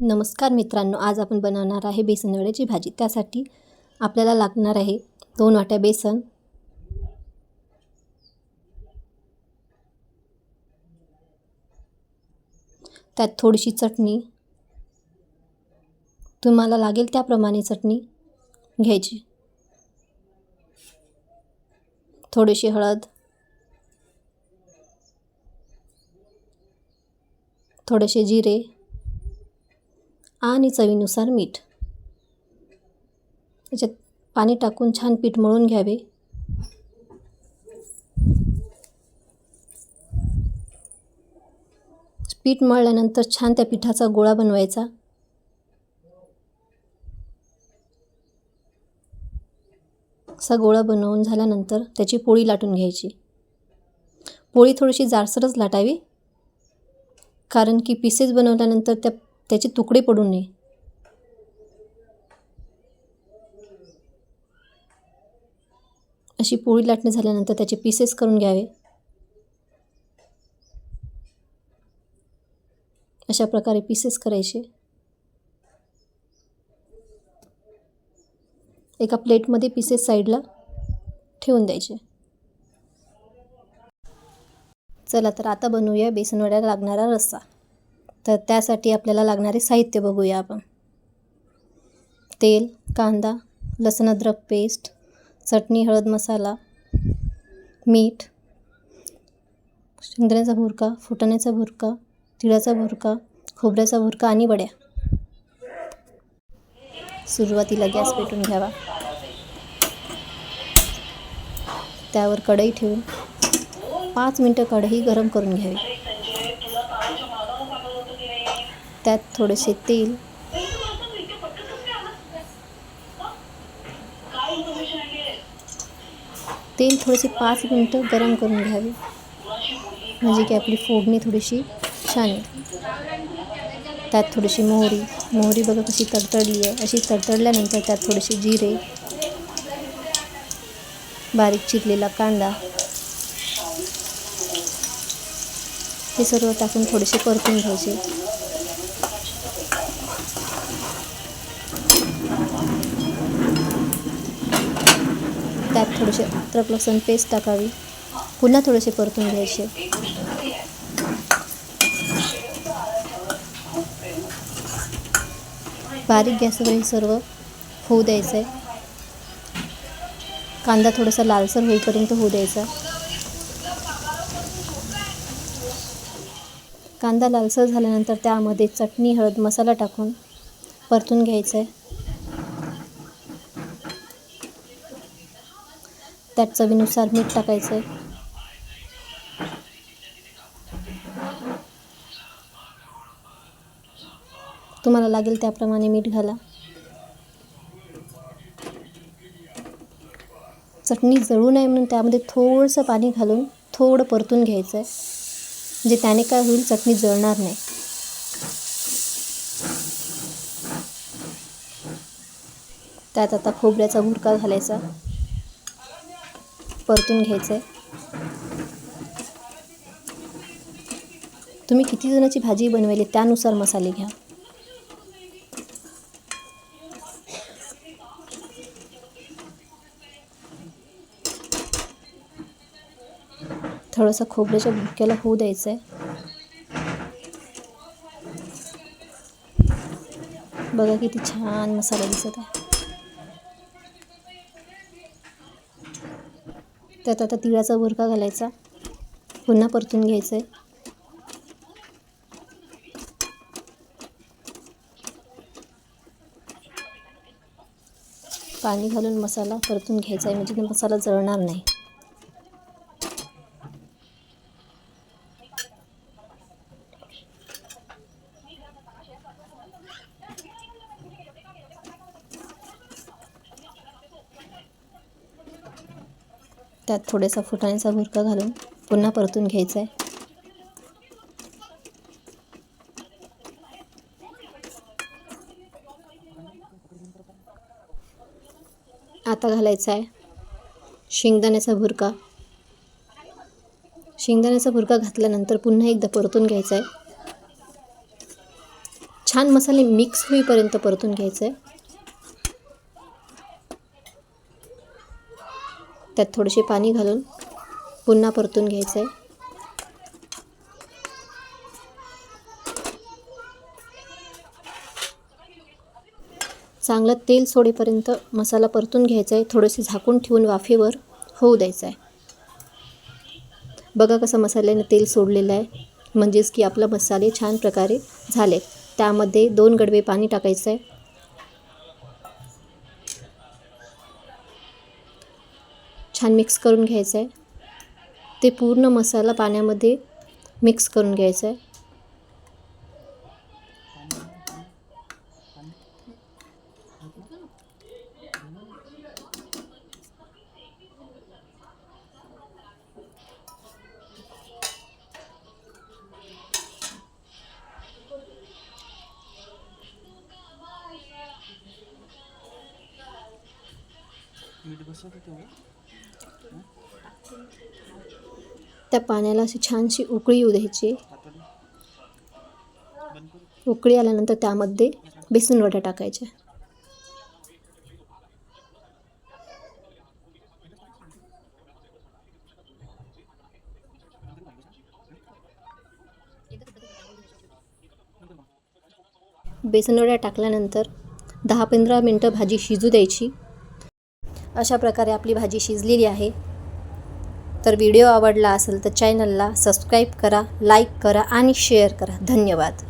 नमस्कार मित्रांनो, आज आपण बनवणार आहे बेसन वड्याची भाजी। त्यासाठी आपल्याला लागणार आहे 2 वाट्या बेसन, त्यात थोडीशी चटणी, तुम्हाला लागेल त्याप्रमाणे चटणी घ्यायची, थोडीशी हळद, थोडेसे जिरे आणि चवीनुसार मीठ। याच्यात पाणी टाकून छान पीठ मळून घ्यावे। पीठ मळल्यानंतर छान त्या पिठाचा गोळा बनवायचा। असा गोळा बनवून झाल्यानंतर त्याची पोळी लाटून घ्यायची। पोळी थोडीशी जाडसरच लाटावी, कारण की पीसेस बनवल्यानंतर त्याचे तुकडे पडू नये। अशी पोळी लाटणे झाल्यानंतर त्याचे पीसेस करून घ्यावे। अशा प्रकारे पीसेस करायचे। एका प्लेटमध्ये पीसेस साईडला ठेवून द्यायचे। चला तर आता बनवूया बेसन वड्याला लागणारा रस्सा। तर त्यासाठी आपल्याला लागणारे साहित्य बघूया आपण। तेल, कांदा, लसूण अद्रक पेस्ट, चटणी, हळद, मसाला, मीठ, शेंगदाण्याचा भुर्का, फुटाण्याचा भुर्का, तिळाचा भुर्का, खोबऱ्याचा भुर्का आणि वड्या। सुरुवातीला गॅस पेटवून घ्यावा, त्यावर कढई ठेवून 5 मिनिटं कढई गरम करून घ्यावी। त्यात थोडेसे तेल, थोडेसे 5 मिनिटं गरम करून घ्यावे, म्हणजे की आपली फोडणी थोडीशी छान येईल। त्यात थोडीशी मोहरी बघा कशी तडतडली आहे। अशी तडतडल्यानंतर त्यात थोडेसे जिरे, बारीक चिरलेला कांदा, हे सर्व टाकून थोडेसे परतून घ्यायचे। त्यात थोडेसे अद्रक लसूण पेस्ट टाकावी, पुन्हा थोडेसे परतून घ्यायचे। बारीक गॅसवर हे सर्व होऊ द्यायचं आहे। कांदा थोडासा लालसर होईपर्यंत होऊ द्यायचा। कांदा लालसर झाल्यानंतर त्यामध्ये चटणी, हळद, मसाला टाकून परतून घ्यायचं आहे। त्यात चवीनुसार मीठ टाकायचं आहे। तुम्हाला लागेल त्याप्रमाणे मीठ घाला। चटणी जळू नये म्हणून त्यामध्ये थोडंसं पाणी घालून थोडं परतून घ्यायचं आहे, म्हणजे त्याने काय होईल, चटणी जळणार नाही। त्यात आता खोबऱ्याचा भुर्का घालायचा, परतून घ्यायचं आहे। तुम्ही किती जणांची भाजी बनवली त्यानुसार मसाले घ्या। थोडंसं खोबऱ्याच्या भुर्क्याला होऊ द्यायचं आहे। बघा किती छान मसाला दिसत आहे। त्यात आता तिळाचा भुर्का घालायचा, पुन्हा परतून घ्यायचं आहे। पाणी घालून मसाला परतून घ्यायचा आहे, म्हणजे मसाला जळणार नाही। त्यात थोडासा फुटाण्याचा भुर्का घालून पुन्हा परतून घ्यायचा आहे। आता घालायचा आहे शेंगदाण्याचा भुर्का। शेंगदाण्याचा भुर्का घातल्यानंतर पुन्हा एकदा परतून घ्यायचा आहे। छान छान मसाले मिक्स होईपर्यंत परतून घ्यायचं आहे. त्यात थोडेसे पाणी घालून पुन्हा परतून घ्यायचं आहे. चांगलं तेल सोडेपर्यंत मसाला परतून घ्यायचा आहे. थोडेसे झाकून ठेवून वाफेवर होऊ द्यायचं आहे. बघा कसं मसाल्याने तेल सोडलेलं आहे, म्हणजेच की आपला मसाले छान प्रकारे झाले. त्यामध्ये 2 गडवे पाणी टाकायचं आहे. छान मिक्स करून घ्यायचं आहे. ते पूर्ण मसाला पाण्यामध्ये मिक्स करून घ्यायचं आहे. त्या पाण्याला अशी छानशी उकळी येऊ द्यायची. उकळी आल्यानंतर त्यामध्ये बेसन वड्या टाकायच्या. बेसन वड्या टाकल्यानंतर 10-15 मिनटं भाजी शिजू द्यायची. अशा प्रकारे आपली भाजी शिजलेली आहे. तर व्हिडिओ आवडला असेल तर चॅनलला सबस्क्राईब करा, लाईक करा आणि शेअर करा. धन्यवाद.